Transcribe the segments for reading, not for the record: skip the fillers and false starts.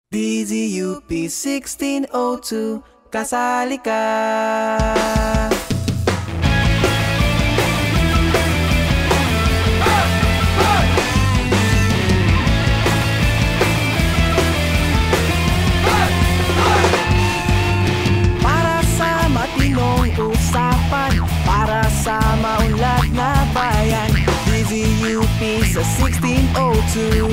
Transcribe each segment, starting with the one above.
DZUP 1602, kasali ka. Para sa matinong usapan, para sa maunlad na bayan, DZUP sa 1602.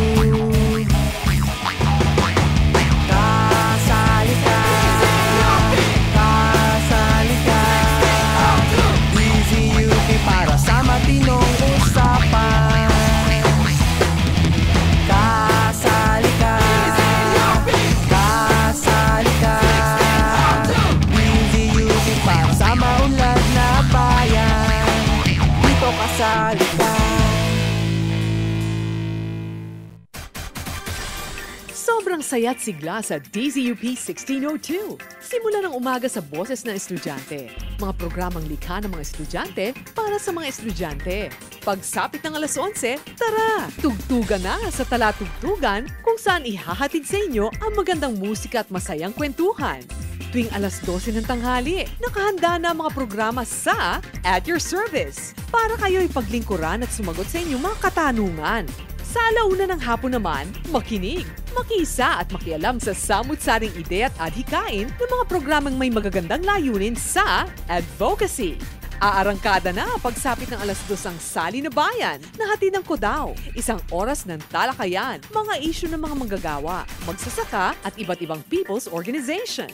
Sobrang saya't sigla sa DZUP 1602. Simula ng umaga sa boses ng estudyante. Mga programang likha ng mga estudyante para sa mga estudyante. Pagsapit ng alas 11, tara! Tugtugan na sa Talatugtugan kung saan ihahatid sa inyo ang magandang musika at masayang kwentuhan. Tuwing alas 12 ng tanghali, nakahanda na ang mga programa sa At Your Service para kayo'y paglingkuran at sumagot sa inyong mga katanungan. Sa alauna ng hapon naman, makinig, makisa at makialam sa samut-saring ide at adhikain ng mga programang may magagandang layunin sa advocacy. Aarangkada na pagsapit ng alas 2 ang Sali na Bayan na hatid ng Kodao, isang oras ng talakayan, mga isyu ng mga manggagawa, magsasaka at iba't ibang people's organization.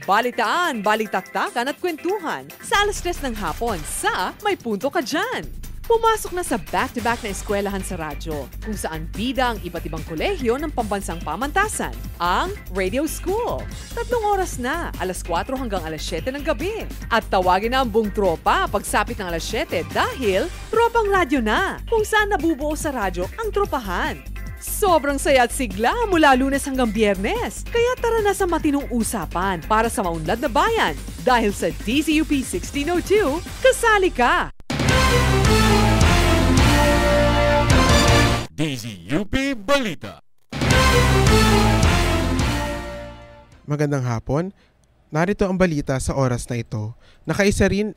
Balitaan, balitaktakan at kwentuhan sa alas 3 ng hapon sa May Punto Ka Dyan. Pumasok na sa back-to-back na eskwelahan sa radyo, kung saan bida ang iba't ibang kolehiyo ng pambansang pamantasan, ang Radio School. 3 oras na, alas 4 hanggang alas 7 ng gabi. At tawagin na ang buong tropa pagsapit ng alas 7 dahil tropang radyo na, kung saan nabubuo sa radyo ang tropahan. Sobrang saya at sigla mula Lunes hanggang Biyernes. Kaya tara na sa matinong usapan para sa maunlad na bayan. Dahil sa DZUP 1602, kasali ka! DZUP Balita. Magandang hapon. Narito ang balita sa oras na ito. Nakaisa rin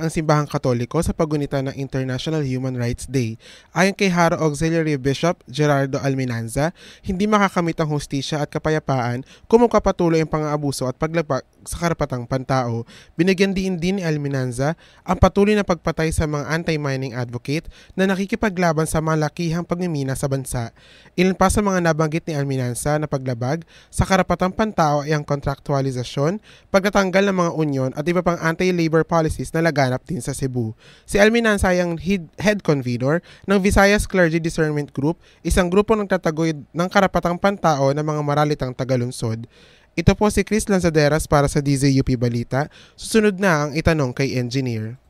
ang Simbahang Katoliko sa paggunita ng International Human Rights Day. Ayon kay Haro Auxiliary Bishop Gerardo Alminanza, hindi makakamit ang hustisya at kapayapaan kung magpapatuloy ang pang-aabuso at paglabag sa karapatang pantao. Binigyan din ni Alminanza ang patuloy na pagpatay sa mga anti-mining advocate na nakikipaglaban sa malakihang pagmimina sa bansa. Ilan pa sa mga nabanggit ni Alminanza na paglabag sa karapatang pantao ay ang kontraktualisasyon, pagtatanggal ng mga unyon at iba pang anti-labor policies na laganap din sa Cebu. Si Alminanza ay ang head convener ng Visayas Clergy Discernment Group, isang grupo ng tataguyod ng karapatang pantao ng mga maralitang tagalunsod. Ito po si Chris Lanzaderas para sa DZUP Balita. Susunod na ang Itanong Kay Engineer.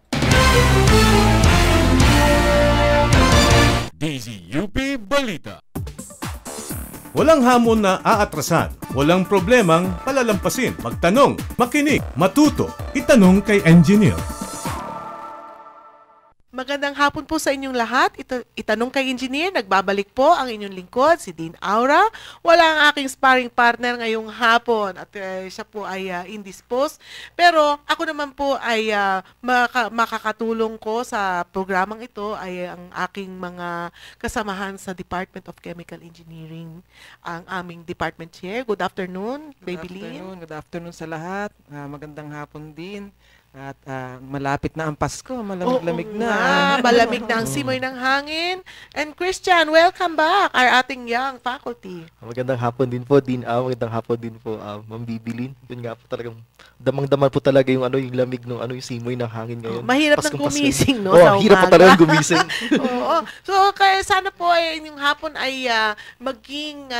DZUP Balita. Walang hamon na aatrasan, walang problemang palalampasin. Magtanong, makinig, matuto. Itanong kay Engineer. Magandang hapon po sa inyong lahat. Itanong kay Engineer, nagbabalik po ang inyong lingkod, si Dean Aura. Wala ang aking sparring partner ngayong hapon at siya po ay indisposed. Pero ako naman po ay makakatulong ko sa programang ito ay ang aking mga kasamahan sa Department of Chemical Engineering. Ang aming Department Chair. Good afternoon, Baby Lynn. Good afternoon sa lahat. Magandang hapon din. At malapit na ang Pasko, malamig-lamig na. Malamig na ang simoy ng hangin. And Christian, welcome back, our ating young faculty. Magandang hapon din po, Dean. Magandang hapon din po, Ma'am Bibilin. Yun nga po talagang, damang-daman po talaga yung, yung lamig ng yung simoy ng hangin ngayon. Mahirap nang gumising, no? Sa hirap po talagang gumising. Oo. So, kaya sana po ay yung hapon ay maging,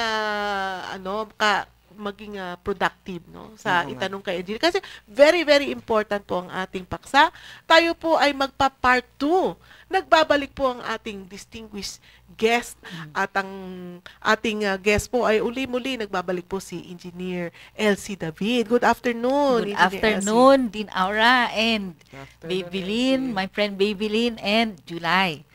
maging productive, no, sa Itanong Kay Engineer. Kasi very, very important po ang ating paksa. Tayo po ay magpa-part 2. Nagbabalik po ang ating distinguished guest at ang ating guest po ay uli-muli nagbabalik po si Engineer Elsie David. Good afternoon. Good afternoon, Dean Aura and Baby Lynn, my friend Baby Lynn and July.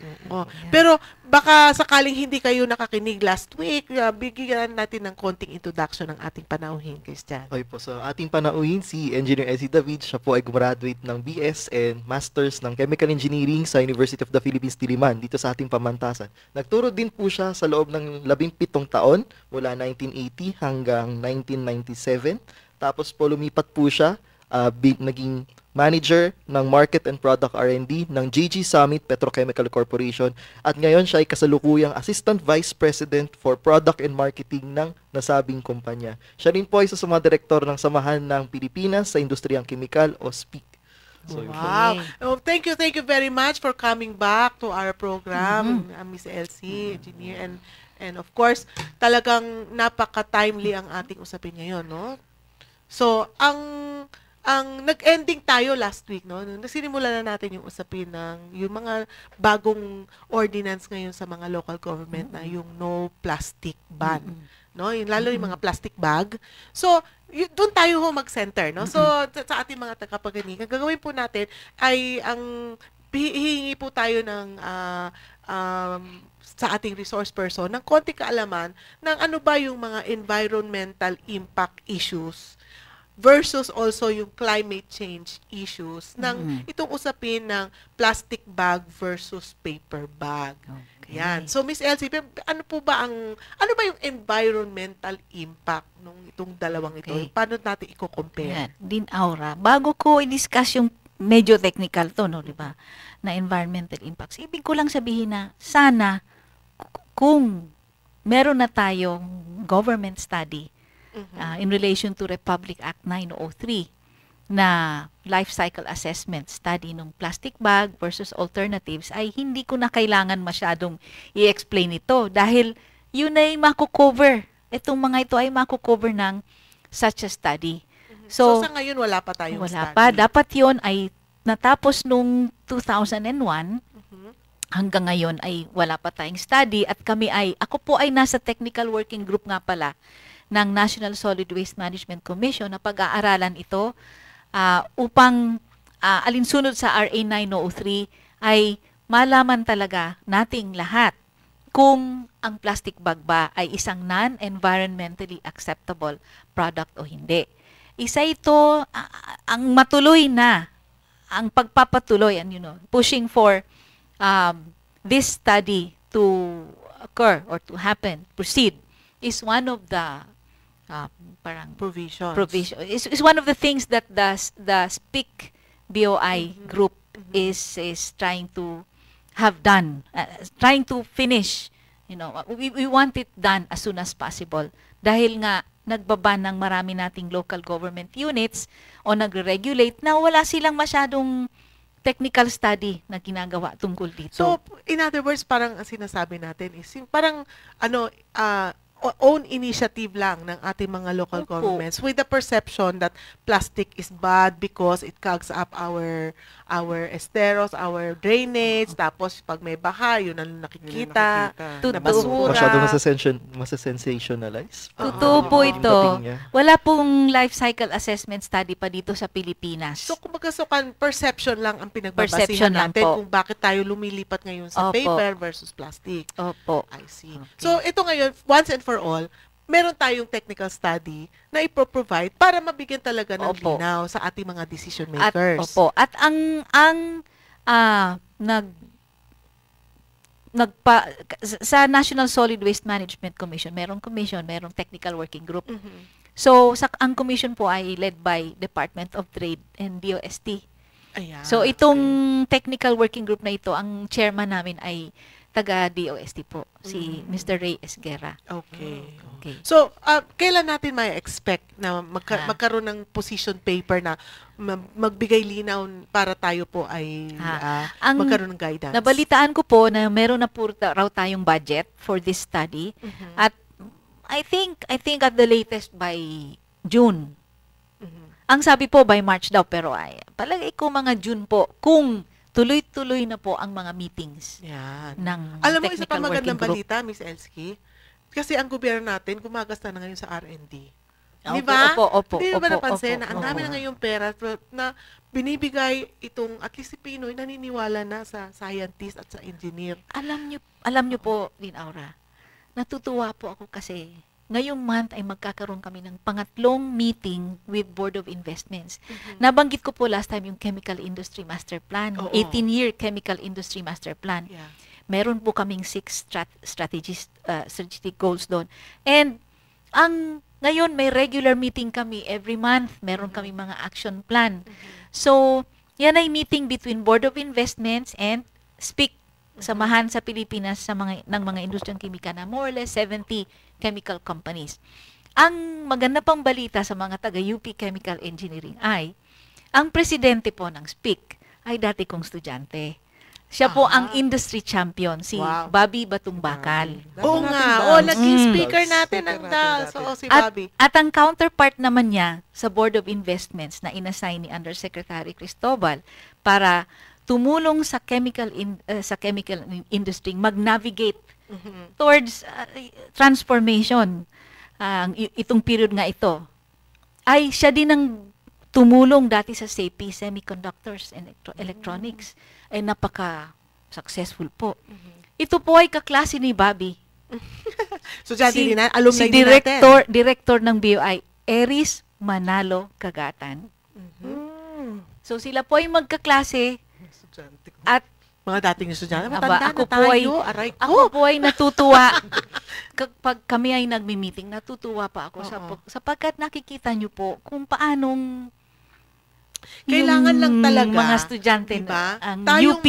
Pero baka sakaling hindi kayo nakakinig last week, bigyan natin ng konting introduction ng ating panauhin, Christian. Okay po, so ating panauhin si Engineer Elsie David. Siya po ay gumraduate ng BS and Masters ng Chemical Engineering sa University of the Philippines, Diliman, dito sa ating pamantasan. Nagturo din po siya sa loob ng 17 taon, mula 1980 hanggang 1997. Tapos po lumipat po siya, naging manager ng Market and Product R&D ng GG Summit Petrochemical Corporation at ngayon siya ay kasalukuyang Assistant Vice President for Product and Marketing ng nasabing kumpanya. Siya rin po ay isa sa mga direktor ng Samahan ng Pilipinas sa Industriyang Kimikal o SPIC. So, Wow. Oh, thank you very much for coming back to our program, Miss Elsie, Engineer, and of course, talagang napaka-timely ang ating usapin ngayon, no? So, ang nag-ending tayo last week, no? Nasinimula na natin yung usapin ng yung mga bagong ordinance ngayon sa mga local government na yung no plastic ban, no? Yung lalo yung mga plastic bag. So, doon tayo mag-center, no? So, sa ating mga tagapagalitan, gagawin po natin ay hihingi po tayo ng sa ating resource person ng konting kaalaman ng ano ba yung mga environmental impact issues versus also yung climate change issues ng itong usapin ng plastic bag versus paper bag. Okay. Yan. So Miss Elsie, ano ba yung environmental impact nung itong dalawang ito? Okay. Paano natin i-compare? Yan, Din Aura. Bago ko i-discuss yung medyo technical to, no, di ba? Na environmental impacts. Ibig ko lang sabihin na sana kung meron na tayong government study in relation to Republic Act 903 na life cycle assessment study ng plastic bag versus alternatives ay hindi ko na kailangan masyadong i-explain ito dahil yun ay makukover. Itong mga ito ay makukover ng such a study. So sa ngayon wala pa tayong wala study. pa. Dapat yon ay natapos nung 2001 hanggang ngayon ay wala pa tayong study at ako po ay nasa technical working group nga pala ng National Solid Waste Management Commission na pag-aaralan ito upang alinsunod sa RA 903 ay malaman talaga nating lahat kung ang plastic bag ba ay isang non-environmentally acceptable product o hindi. Isa ito ang matuloy na, ang pagpapatuloy, and pushing for this study to occur or to happen, proceed, is one of the provisions. Is one of the things that the SPIC BOI group is trying to have done, trying to finish. We want it done as soon as possible dahil nga nagbaban ng marami nating local government units o nagre-regulate na wala silang masyadong technical study na ginagawa tungkol dito. So, in other words, parang ang sinasabi natin is parang own initiative lang ng ating mga local governments with the perception that plastic is bad because it clogs up our esteros, our drainage, tapos pag may baha, yun ang nakikita, na basura. Masyadong masasensationalize. Totoo po ito. Wala pong life cycle assessment study pa dito sa Pilipinas. So, kumbaga, perception lang ang pinagbabasihan natin kung bakit tayo lumilipat ngayon sa paper versus plastic. Opo. I see. Okay. So, ito ngayon, once and for all, meron tayong technical study na ipro-provide para mabigyan talaga ng linaw sa ating mga decision makers. At sa National Solid Waste Management Commission, merong technical working group. So, ang commission po ay led by Department of Trade and DOST. Ayan, so, itong technical working group na ito, ang chairman namin ay taga DOST po, si Mr. Ray Esguerra. Okay. So, kailan natin may expect na magkaroon ng position paper na magbigay linaw para tayo po ay magkaroon ng guidance? Nabalitaan ko po na meron na po raw tayong budget for this study. At I think at the latest by June. Ang sabi po by March daw, pero palagay ko mga June po kung tuloy-tuloy na po ang mga meetings ng Alam mo, technical isa pa magandang working group. balita, Miss Elsie, kasi ang gobyerno natin gumagasta na ngayon sa R&D. Di ba? Opo. Hindi ba napansin na ang opo. dami na ngayong pera na binibigay itong, at least si Pinoy, naniniwala na sa scientist at sa engineer. Alam niyo po, Din Aura, natutuwa po ako kasi ngayong month ay magkakaroon kami ng pangatlong meeting with Board of Investments. Nabanggit ko po last time yung Chemical Industry Master Plan, Oo. 18-year Chemical Industry Master Plan. Yeah. Meron po kaming 6 strategic goals doon. And ngayon may regular meeting kami every month. Meron kami mga action plan. So, yan ay meeting between Board of Investments and SPIC, samahan sa Pilipinas ng mga industriyang kimika na more or less 70 chemical companies. Ang maganda pang balita sa mga taga-UP Chemical Engineering ay, ang presidente po ng SPIC ay dati kong estudyante. Siya po ang industry champion, si Wow. Bobby Batungbakal. Oo nga. Naging speaker natin ang si Bobby. At ang counterpart naman niya sa Board of Investments na inassign ni Undersecretary Cristobal para tumulong sa chemical industry mag-navigate towards transformation. Itong period nga ito ay siya din ang tumulong dati sa SAP Semiconductors and Electronics. Ay napaka-successful po. Ito po ay kaklase ni Bobby. So, dyan alumni si din natin. director ng BOI, Eris Manalo Kagatan. So, sila po ay magkaklase at Mga dating estudyante. Aba, Matanda ako na po ay- tayo. Aray ko. ako po ay natutuwa. Kapag kami ay nagmi-meeting, natutuwa pa ako sapagkat nakikita nyo po kung paanong Kailangan yung lang talaga, mga estudyante diba? ang Tayong UP,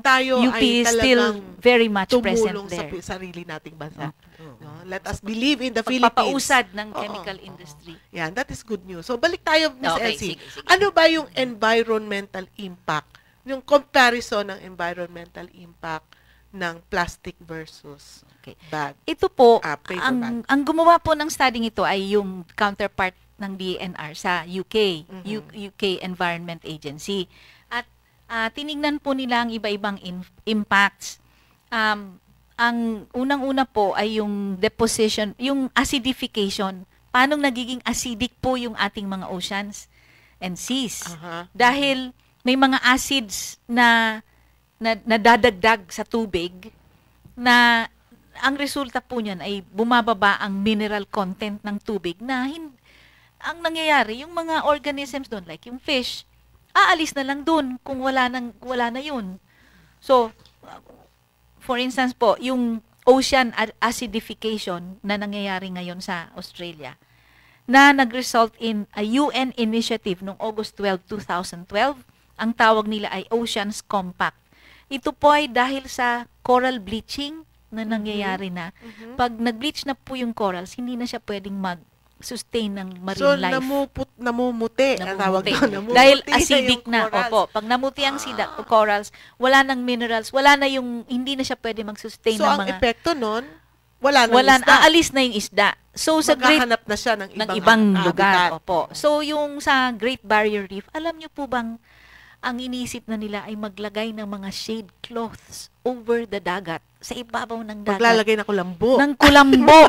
tayo UP ay is still talagang very much present tumulong sa there. sarili nating bansa. No? Let us believe in the Philippines. Pagpapausad ng Oo, chemical oo. industry. Yan, that is good news. So, balik tayo, Ms. Okay, Elsie. sige. Ano ba yung environmental impact? Yung comparison ng environmental impact ng plastic versus Okay. bag. Ito po, Paper bag. ang gumawa po ng study ito ay yung counterpart ng DNR sa UK, UK Environment Agency. At tinignan po nila ang iba-ibang impacts. Ang unang-una po ay yung deposition, yung acidification. Paano nagiging acidic po yung ating mga oceans and seas? Dahil may mga acids na nadadagdag sa tubig na ang resulta po niyan ay bumababa ang mineral content ng tubig na ang nangyayari, yung mga organisms doon, like yung fish, aalis na lang doon kung wala na yun. So, for instance po, yung ocean acidification na nangyayari ngayon sa Australia, na nag-result in a UN initiative noong August 12, 2012, ang tawag nila ay Oceans Compact. Ito po ay dahil sa coral bleaching na nangyayari na. Pag nag-bleach na po yung corals, hindi na siya pwedeng sustain ng marine life. So, namumuti. Ang tawag doon, namumuti dahil na acidic yung na. corals. Opo, pag namuti ang corals, wala nang minerals, hindi na siya pwede mag-sustain So, ng ang mga... epekto nun, wala nang isda. Aalis na yung isda. So, sa Maghahanap na siya ng ibang lugar. habitat. Opo. So, yung sa Great Barrier Reef, alam niyo po bang ang iniisip na nila ay maglagay ng mga shade cloths over the dagat, sa ibabaw ng dagat. Maglalagay na kulambo. Ng kulambo.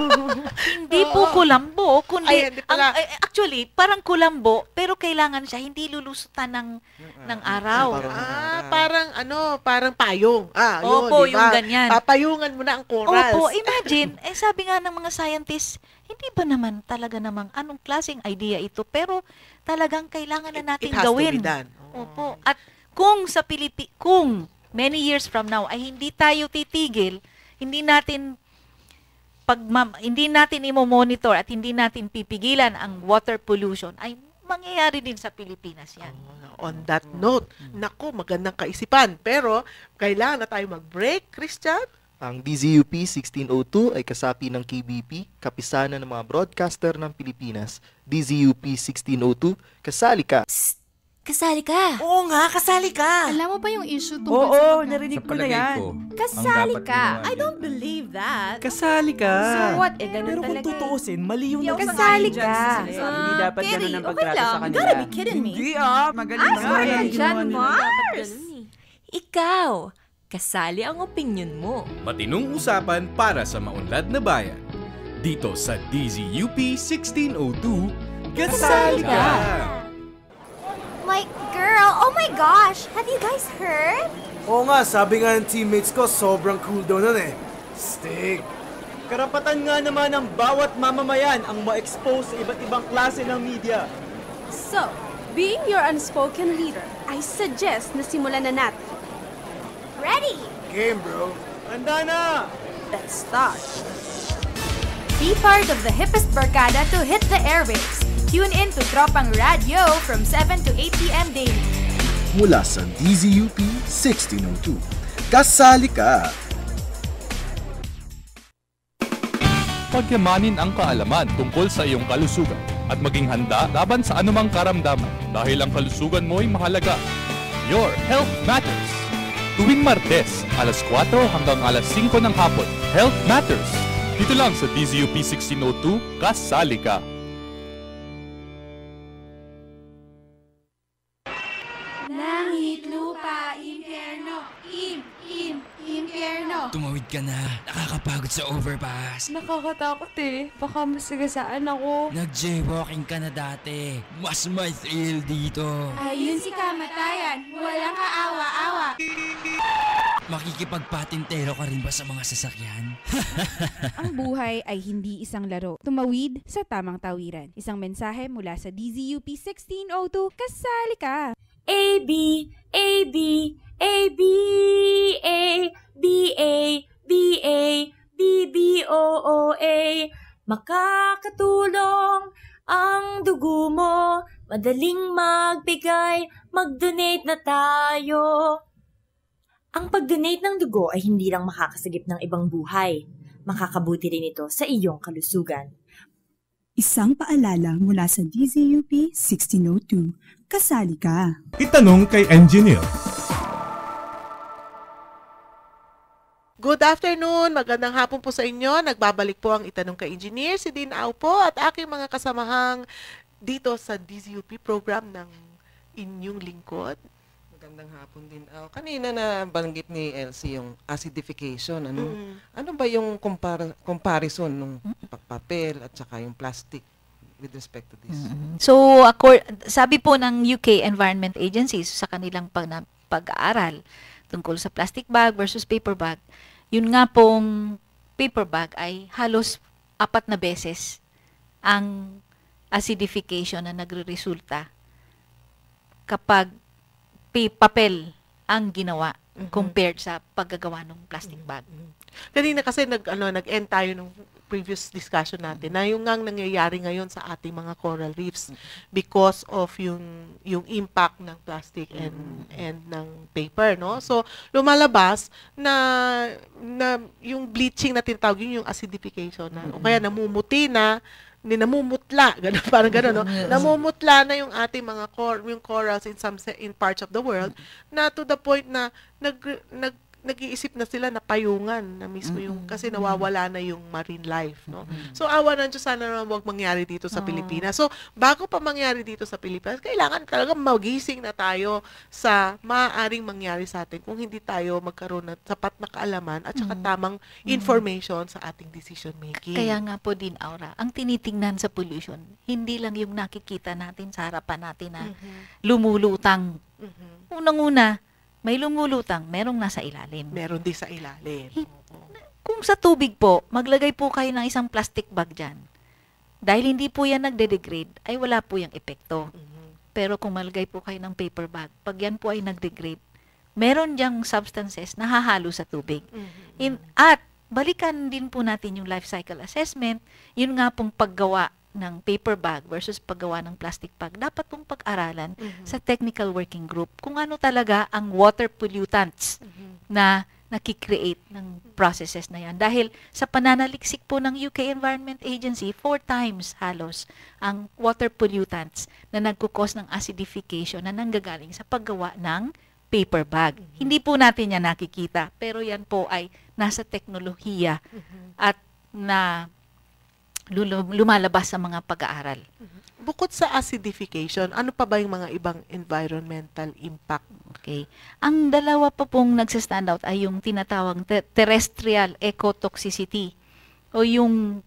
Hindi po kulambo, kundi, Ay, hindi pala. actually, parang kulambo, pero kailangan siya, hindi lulusutan ng araw. Parang payong. Opo, yun, diba? yung ganyan. Papayungan mo na ang corals. Opo, imagine, sabi nga ng mga scientists, hindi ba naman talaga namang anong klaseng idea ito, pero talagang kailangan na natin It has to gawin. be done. Opo. At kung kung many years from now ay hindi tayo titigil, hindi natin imo-monitor at hindi natin pipigilan ang water pollution, ay mangyayari din sa Pilipinas yan. On that note, naku, magandang kaisipan. Pero, kailangan na tayo mag-break, Christian. Ang DZUP 1602 ay kasapi ng KBP, kapisanan ng mga broadcaster ng Pilipinas. DZUP 1602, kasali ka. Kasali ka. Oo nga, kasali ka. Alam mo ba yung issue tungkol sa Oo, pagna- narinig ko na yan. Kasali ka. I don't believe that. Kasali ka. So what? Ganun Pero kung talaga eh. tutuusin, mali yung Kasali nagsasali dyan ka. sa sinasabi. Hindi dapat Kerry, ganun ang okay pagtrato lang. sa You kanila. gotta be kidding me. Hindi magaling Ah, sorry ka dyan, Mars. Ikaw, kasali ang opinyon mo. Matinong usapan para sa maunlad na bayan. Dito sa DZUP 1602, Kasali ka! My girl, oh my gosh! Have you guys heard? Oo nga, sabi nga ng teammates ko, sobrang cool daw nun eh. Stig. Karapatan nga naman ng bawat mamamayan ang ma-expose sa iba't ibang klase ng media. So, being your unspoken leader, I suggest na simulan na natin. Ready! Game, bro. Handa na! Let's start. Be part of the hippest barkada to hit the airwaves. Tune in to Tropang Radio from 7 to 8 p.m. daily. Mula sa DZUP 1602. Kasali ka! Pagyamanin ang kaalaman tungkol sa iyong kalusugan at maging handa laban sa anumang karamdaman dahil ang kalusugan mo ay mahalaga. Your health matters. Tuwing Martes, alas 4 hanggang alas 5 ng hapon, Health Matters. Dito lang sa DZUP 1602, kasali ka. Langit, lupa, impyerno, impyerno. Tumawid ka na. Nakakapagod sa overpass. Nakakatakot eh. Baka masagasaan ako. Nag-jaywalking ka na dati. Mas may thrill dito. Ayun si kamatayan. Walang kaawa-awa. Makikipagpatintero ka rin ba sa mga sasakyan? Ang buhay ay hindi isang laro. Tumawid sa tamang tawiran. Isang mensahe mula sa DZUP 1602. Kasali ka! A, B, A, B, A, B, A, B, A, B, A, B, B, O, O, A. Makakatulong ang dugo mo. Madaling magbigay, mag-donate na tayo. Ang pag-donate ng dugo ay hindi lang makakasagip ng ibang buhay. Makakabuti rin ito sa iyong kalusugan. Isang paalala mula sa DZUP 1602. Kasali ka! Itanong kay Engineer. Good afternoon, magandang hapon po sa inyo. Nagbabalik po ang Itanong Kay Engineer, si Dean Au po at aking mga kasamahang dito sa DZUP program ng inyong lingkod. Magandang hapon din. Kanina na banggit ni Elsie yung acidification. Ano ba yung comparison ng papel at saka yung plastic with respect to this? So, sabi po ng UK Environment Agency sa kanilang pag-aaral tungkol sa plastic bag versus paper bag, yun nga pong paper bag ay halos 4 na beses ang acidification na nagre-resulta kapag papel ang ginawa compared sa paggagawa ng plastic bag. Kanina kasi nag-end tayo ng previous discussion natin na yung ngang nangyayari ngayon sa ating mga coral reefs because of yung impact ng plastic and ng paper, no? So lumalabas na yung bleaching na tinatawag, yun yung acidification na o kaya namumuti na namumutla, ganun, parang gano'n, no? Namumutla na yung ating mga yung corals in parts of the world na to the point na nag-iisip na sila na payungan na mismo yung kasi nawawala na yung marine life, no? So awa ng Diyos, sana naman wag mangyari dito sa Pilipinas. So bago pa mangyari dito sa Pilipinas, kailangan talaga magising na tayo sa maaaring mangyari sa atin kung hindi tayo magkaroon ng sapat na kaalaman at saka tamang information sa ating decision making. Kaya nga po din, Aura, ang tinitingnan sa pollution, hindi lang yung nakikita natin sa harapan natin na lumulutang. Unang-una, may lumulutang, merong nasa ilalim. Meron din sa ilalim. Kung sa tubig po, maglagay po kayo ng isang plastic bag dyan. Dahil hindi po yan nagde-degrade, ay wala po yung epekto. Pero kung maglagay po kayo ng paper bag, pag yan po ay nag-degrade, meron diyang substances na hahalo sa tubig. At balikan din po natin yung life cycle assessment, yun nga pong paggawa ng paper bag versus paggawa ng plastic bag, dapat pong pag-aralan sa technical working group kung ano talaga ang water pollutants na nakikreate ng processes na yan. Dahil sa pananaliksik po ng UK Environment Agency, 4 times halos ang water pollutants na nagkukos ng acidification na nanggagaling sa paggawa ng paper bag. Hindi po natin yan nakikita, pero yan po ay nasa teknolohiya at na lumalabas sa mga pag-aaral. Bukod sa acidification, ano pa ba yung mga ibang environmental impact? Okay. Ang dalawa pa pong nagsa-stand out ay yung tinatawag terrestrial ecotoxicity o yung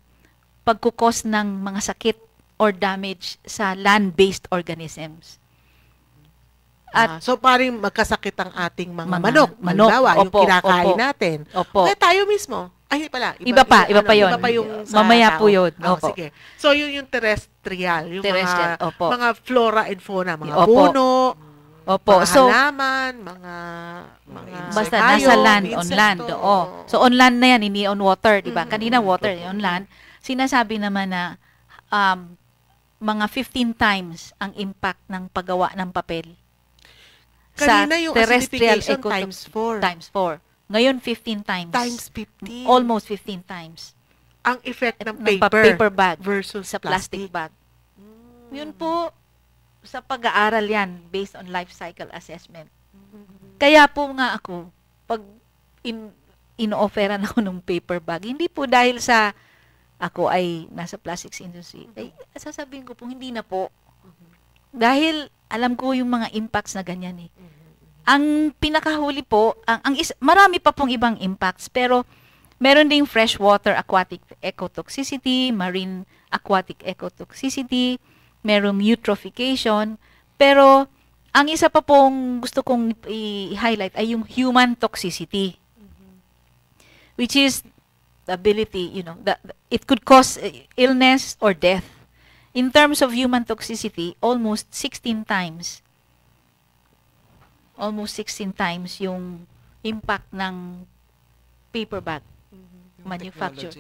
pagkukos ng mga sakit or damage sa land-based organisms. At so paring magkasakit ang ating mga manok. Halimbawa, yung kinakain natin. Opo. Kaya tayo mismo. Ay, pala. Iba pa yun. Iba pa yung sa mamaya tao. po yun. Opo. Sige. So, yun yung terrestrial. Yung mga flora and fauna. Mga puno, mga halaman, mga basta nasa land, on land. So, on land na yan, hindi on water. Diba? Kanina water, on land. Sinasabi naman na mga 15 times ang impact ng paggawa ng papel. Kanina sa yung terrestrial acidification times 4. Ngayon 15 times. Times 15. Almost 15 times. Ang effect ng paper bag versus sa plastic bag. Yun po, sa pag-aaral yan based on life cycle assessment. Kaya po nga ako, pag in-offeran ako ng paper bag, hindi po dahil sa ako ay nasa plastics industry, ay sasabihin ko po, hindi na po. Dahil alam ko yung mga impacts na ganyan eh. Ang pinakahuli po, marami pa pong ibang impacts, pero meron ding freshwater aquatic ecotoxicity, marine aquatic ecotoxicity, merong eutrophication, pero ang isa pa pong gusto kong i-highlight ay yung human toxicity, which is the ability, it could cause illness or death. In terms of human toxicity, almost 16 times yung impact ng paper bag manufacture.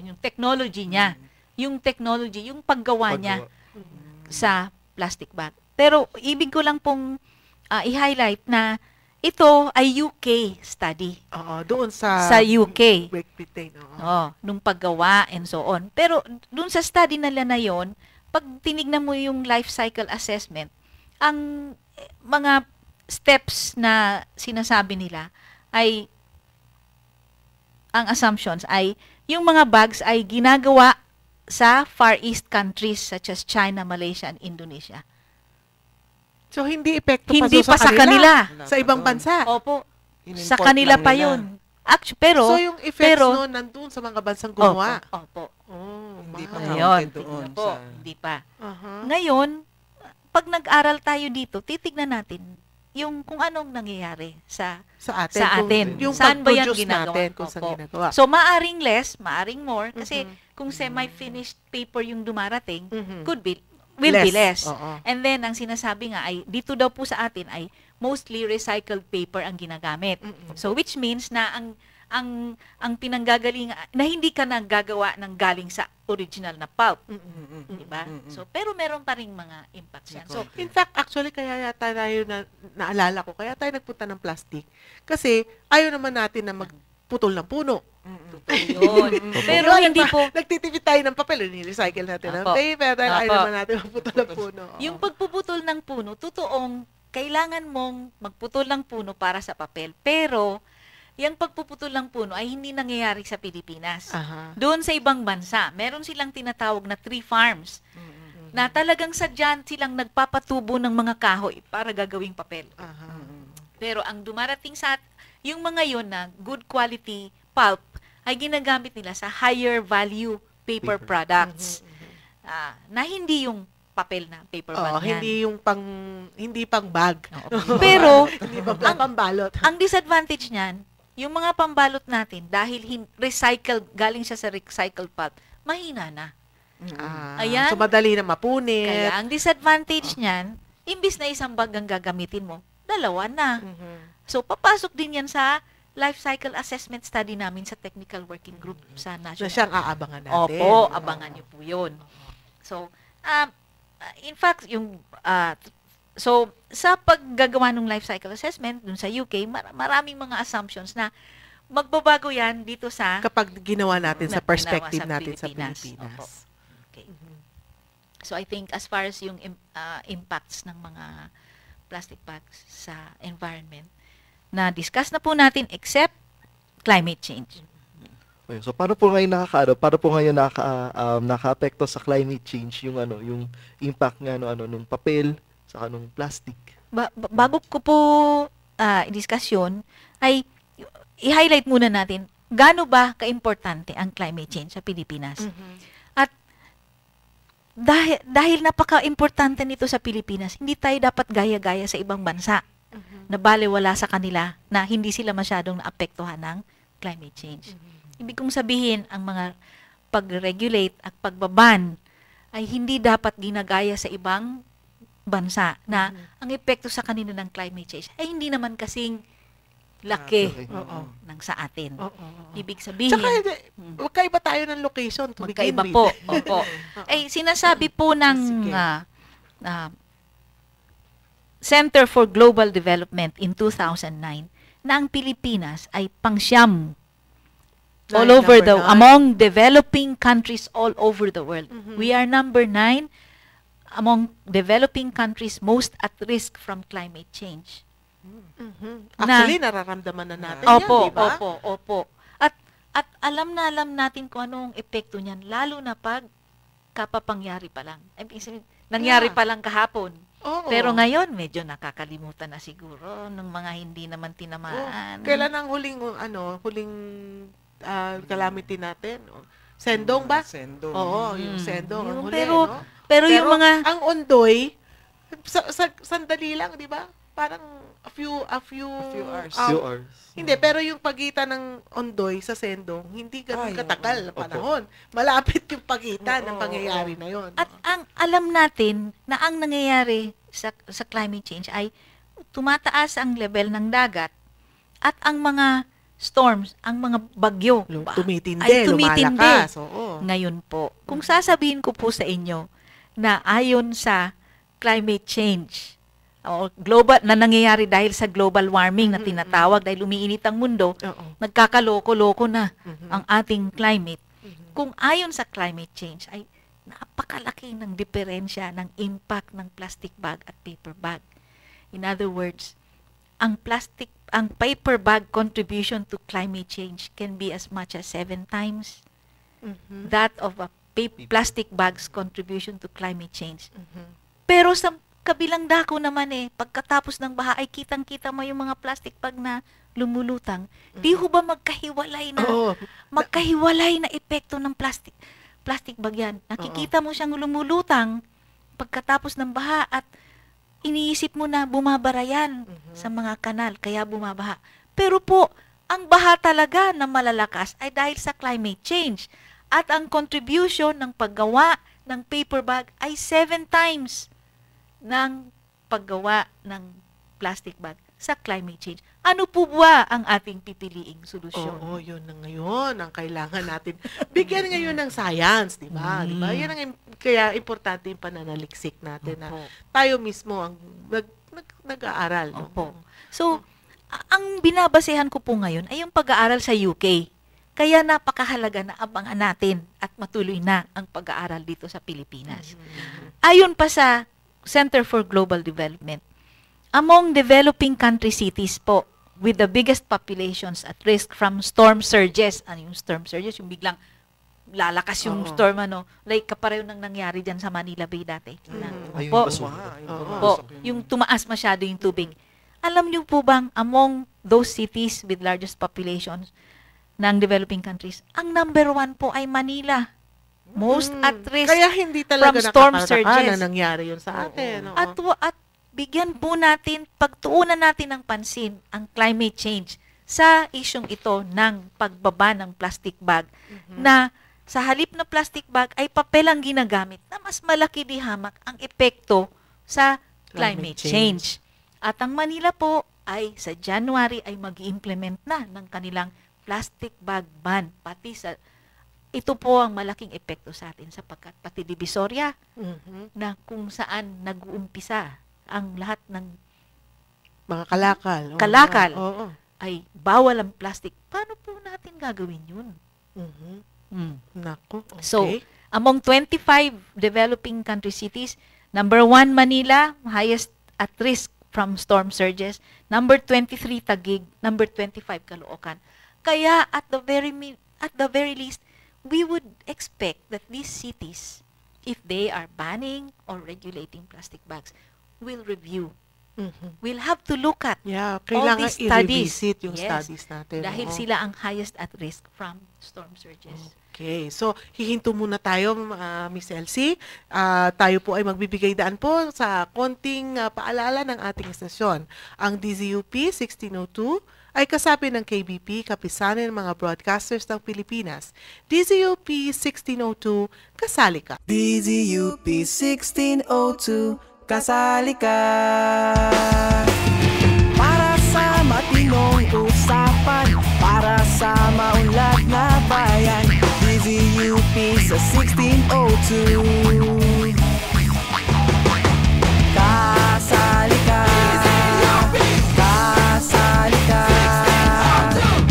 Yung technology niya. Yung technology, yung paggawa niya sa plastic bag. Pero ibig ko lang pong i-highlight na ito ay UK study. Doon sa UK. Great Britain. Nung paggawa and so on. Pero doon sa study nila na yon, pag tinignan mo yung life cycle assessment, ang mga steps na sinasabi nila ay, ang assumptions ay, yung mga bags ay ginagawa sa Far East countries such as China, Malaysia, and Indonesia. So, hindi epekto hindi pa sa kanila. Sa ibang bansa. Opo. Sa kanila pa yun. Actually, pero, so, yung effects nun nandun sa mga bansang gumawa. Opo. Hindi pa counted doon. Hindi pa. Ngayon, pag nag-aral tayo dito, titignan natin yung kung anong nangyayari sa atin. Yung saan ba yan natin, kung saan ginagawa. So, maaring less, maaring more, kasi kung semi-finished paper yung dumarating, will be less. And then, ang sinasabi nga ay, dito daw po sa atin ay mostly recycled paper ang ginagamit. So, which means na ang pinanggagaling na hindi ka naggagawa ng galing sa original na pulp. Diba? So, pero meron pa ring mga impacts yan. So, in fact, actually, kaya yata tayo naalala ko, kaya tayo nagpunta ng plastic. Kasi, ayaw naman natin na magputol ng puno. Pero hindi po. Nagtitipid tayo ng papel, ni-recycle natin ng paper, dahil ayaw naman natin magputol ng puno. Yung pagpuputol ng puno, totoong kailangan mong magputol ng puno para sa papel. Pero, yung pagpuputol ng puno ay hindi nangyayari sa Pilipinas. Doon sa ibang bansa, meron silang tinatawag na tree farms na talagang sadyan silang nagpapatubo ng mga kahoy para gagawing papel. Pero ang dumarating sa yung mga yon na good quality pulp ay ginagamit nila sa higher value paper products na hindi yung papel na paper bag yan. Hindi pang bag. Pero hindi pang balot. Ang disadvantage niyan, yung mga pambalot natin, dahil recycled, galing siya sa recycled pulp, mahina na. So, madali na mapunit. Kaya, ang disadvantage niyan, imbis na isang bag ang gagamitin mo, dalawa na. So, papasok din yan sa life cycle assessment study namin sa technical working group sa national. Na siyang aabangan natin. Opo, abangan niyo po yun. So, in fact, so, sa paggagawa ng life cycle assessment dun sa UK, maraming mga assumptions na magbabago yan dito sa kapag ginawa natin sa perspective natin sa Pilipinas. Okay. So, I think as far as yung impacts ng mga plastic bags sa environment, na-discuss na po natin except climate change. So paano po ngayon naka-apekto sa climate change yung yung impact ng nung papel sa nung plastic? Bago ko po i-discuss yun, ay i-highlight muna natin gaano ba kaimportante ang climate change sa Pilipinas. At dahil napaka-importante nito sa Pilipinas, hindi tayo dapat gaya-gaya sa ibang bansa na balewala sa kanila na hindi sila masyadong naapektuhan ng climate change. Ibig kong sabihin, ang mga pag-regulate at pagbaban ay hindi dapat ginagaya sa ibang bansa na ang epekto sa kanila ng climate change ay hindi naman kasing laki ng sa atin. Ibig sabihin, Tsaka, magkaiba tayo ng location to begin magkaiba with. po. Opo. Ay, sinasabi po ng Center for Global Development in 2009 na ang Pilipinas ay pangsyam all over among developing countries all over the world. We are number 9 among developing countries most at risk from climate change. Actually, nararamdaman na natin opo, yan, di ba? Opo. At alam natin kung anong epekto niyan, lalo na pag kapapangyari pa lang. Nangyari pa lang kahapon. Pero ngayon, medyo nakakalimutan na siguro ng mga hindi naman tinamaan. Kailan ang huling calamity natin? Sendong ba? Sendong. Oo, yung Sendong. Ang huli, pero yung mga... Ang Ondoy, sandali lang, di ba? Parang a few hours. Hindi, pero yung pagitan ng Ondoy sa Sendong, hindi ganun katagal na panahon. Malapit yung pagitan ng pangyayari na yon. At ang alam natin na ang nangyayari sa climate change ay tumataas ang level ng dagat at ang mga storms, ang mga bagyo ay tumitindi. Lumalakas. Ngayon po, kung sasabihin ko po sa inyo na ayon sa climate change, o global na nangyayari dahil sa global warming na tinatawag dahil umiinit ang mundo, nagkakaloko-loko na ang ating climate. Kung ayon sa climate change ay napakalaki ng diferensya ng impact ng plastic bag at paper bag. In other words, ang paper bag contribution to climate change can be as much as 7 times that of a plastic bag's contribution to climate change. Pero sa kabilang dako naman pagkatapos ng baha ay kitang-kita mo yung mga plastic bag na lumulutang. Di ho ba magkahiwalay na epekto ng plastic bag yan? Nakikita mo siyang lumulutang pagkatapos ng baha at iniisip mo na bumabara yan sa mga kanal, kaya bumabaha. Pero po, ang baha talaga na malalakas ay dahil sa climate change. At ang contribution ng paggawa ng paper bag ay 7 times ng paggawa ng plastic bag sa climate change. Ano po ba ang ating pipiliing solusyon? Yun na ngayon ang kailangan natin. Bigyan ngayon ng science, di ba? Diba? Yan ang kaya importante yung pananaliksik natin na tayo mismo ang nag-aaral. So, ang binabasehan ko po ngayon ay yung pag-aaral sa UK. Kaya napakahalaga na abangan natin at matuloy na ang pag-aaral dito sa Pilipinas. Ayon pa sa Center for Global Development, among developing country cities po with the biggest populations at risk from storm surges. Ano yung storm surges? Yung biglang lalakas yung storm, like kapareho nang nangyari dyan sa Manila Bay dati. Yung tumaas masyado yung tubig. Alam niyo po bang among those cities with largest populations ng developing countries, ang number 1 po ay Manila. Most at risk kaya hindi talaga from storm surges. Na nangyari yun sa atin. At bigyan po natin, pagtuunan natin ng pansin ang climate change sa isyong ito ng pagbaba ng plastic bag na sa halip na plastic bag ay papel ang ginagamit na mas malaki di hamak ang epekto sa climate change. At ang Manila po ay sa January ay mag-implement na ng kanilang plastic bag ban. Pati ito po ang malaking epekto sa atin sapagkat pati Divisoria na kung saan nag-uumpisa ang lahat ng mga kalakal ay bawal ang plastic. Paano po natin gagawin yun? Nako, okay. So, among 25 developing country cities, number 1 Manila, highest at risk from storm surges. Number 23 Taguig, number 25 Caloocan. Kaya at the very least, we would expect that these cities, if they are banning or regulating plastic bags, will review. We'll have to look at all these studies. Yung studies natin. Dahil sila ang highest at risk from storm surges. Okay, so hihinto muna tayo, Miss Elsie. Tayo po ay magbibigay daan po sa konting paalala ng ating istasyon. Ang DZUP 1602 ay kasapi ng KBP, kapisanan ng mga broadcasters ng Pilipinas. DZUP 1602, kasali ka. DZUP 1602, kasali ka. Para sa matinong usapan, para sa maunlad na bayan, DZUP sa 1602. Kasali ka. Kasali ka.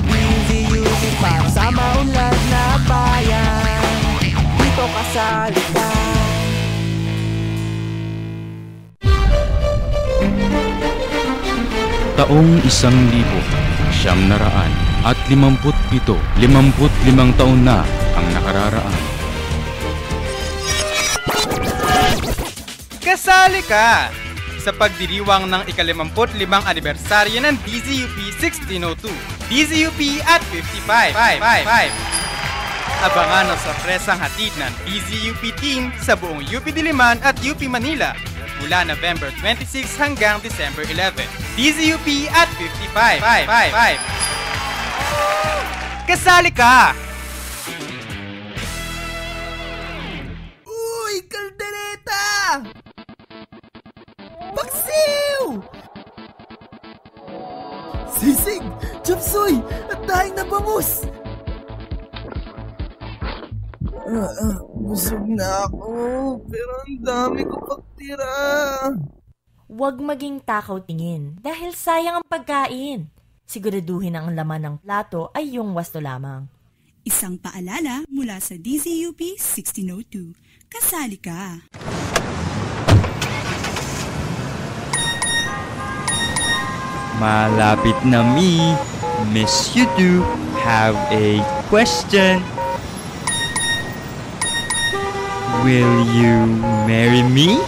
DZUP para sa maunlad na bayan, dito kasali ka. Taong 1957, 55 taon na ang nakararaan. Kasali ka sa pagdiriwang ng ika-55 anibersaryo ng DZUP 1602, DZUP at 55. Abangan ang sorpresang hatid ng DZUP team sa buong UP Diliman at UP Manila mula November 26 hanggang December 11. DZUP at 55. Kasali ka! Uy, kaldereta! Paksiw! Sisig! Chapsoy! At daing na bangus! Busog na ako, pero ang dami ko pagtira. Huwag maging takaw tingin dahil sayang ang pagkain. Siguraduhin ang laman ng plato ay yung wasto lamang. Isang paalala mula sa DZUP 1602. Kasali ka. Malapit na me. Miss you do have a question. Will you marry me?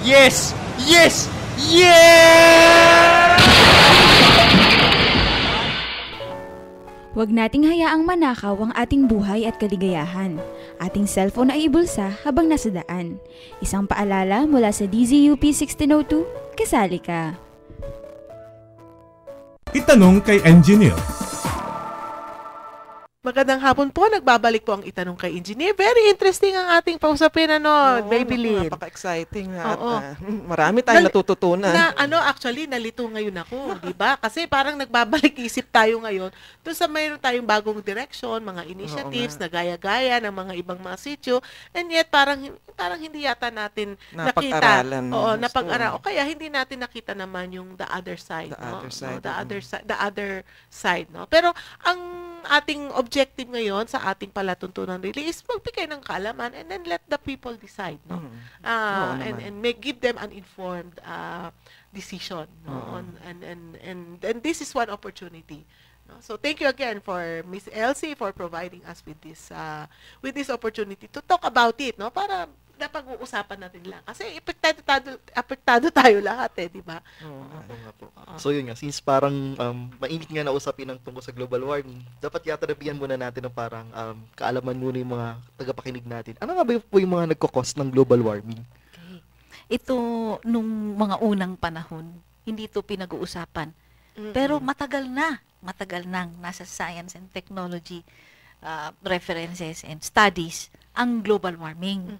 Yes! Yes! Yeah! Huwag nating hayaang manakaw ang ating buhay at kaligayahan. Ating cellphone ay ibulsa habang nasa daan. Isang paalala mula sa DZUP 1602, kasali ka. Itanong kay Engineer. Magandang hapon po, nagbabalik po ang Itanong Kay Engineer. Very interesting ang ating pausapin, Baby Lynn. Napaka-exciting na at marami tayong natututunan. Actually, nalito ngayon ako, di ba? Kasi parang nagbabalik isip tayo ngayon doon sa mayroon tayong bagong direction, mga initiatives na gaya-gaya ng mga ibang mga sityo, and yet parang hindi yata natin nakita. Napag-aralan. O kaya hindi natin nakita naman yung the other side. The other side. Pero ang ating objective ngayon sa ating palatuntunan really is magbigay ng kaalaman and then let the people decide, and give them an informed decision, and this is one opportunity. So thank you again for Miss Elsie for providing us with this opportunity to talk about it, para napag-uusapan natin lang. Kasi apektado tayo lahat, di ba? Oo nga po. So yun nga, since parang mainit nga na usapin ng tungkol sa global warming, dapat yata nabihan muna natin ng parang kaalaman muna yung mga tagapakinig natin. Ano nga ba po yung mga nagkakos ng global warming? Okay. Ito, nung mga unang panahon, hindi ito pinag-uusapan. Pero matagal nang nasa science and technology references and studies ang global warming.